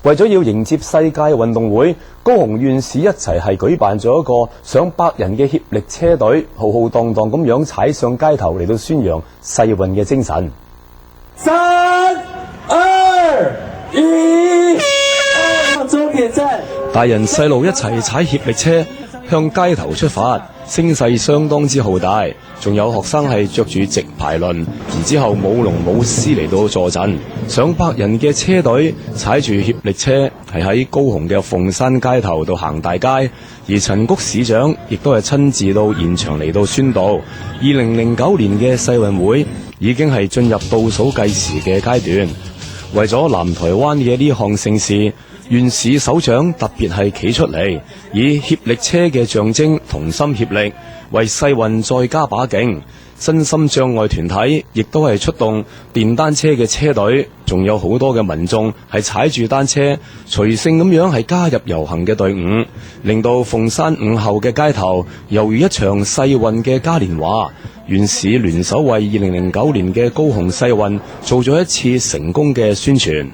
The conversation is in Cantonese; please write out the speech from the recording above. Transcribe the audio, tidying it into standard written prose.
為咗要迎接世界運動會，高雄縣市一齊係舉辦咗一個上百人嘅協力車隊，浩浩蕩蕩咁樣踩上街頭嚟到宣揚世運嘅精神。3、2、1，終點站！大人細路一齊踩協力車向街頭出發，聲勢相當之浩大，仲有學生係着住直排輪，然之後舞龍舞獅嚟到助陣。上百人嘅車隊踩住協力車係喺高雄嘅鳳山街頭度行大街，而陳菊市長亦都係親自到現場嚟到宣導2009年嘅世運會已經係進入倒數計時嘅階段。為咗南台灣嘅呢項盛事，縣市首長特別係企出嚟，以協力車嘅象徵同心協力，為世運再加把勁。身心障礙團體亦都係出動電單車嘅車隊，仲有好多嘅民眾係踩住單車隨性咁樣係加入遊行嘅隊伍，令到鳳山午後嘅街頭猶如一場世運嘅嘉年華。縣市聯手為2009年嘅高雄世運做咗一次成功嘅宣傳。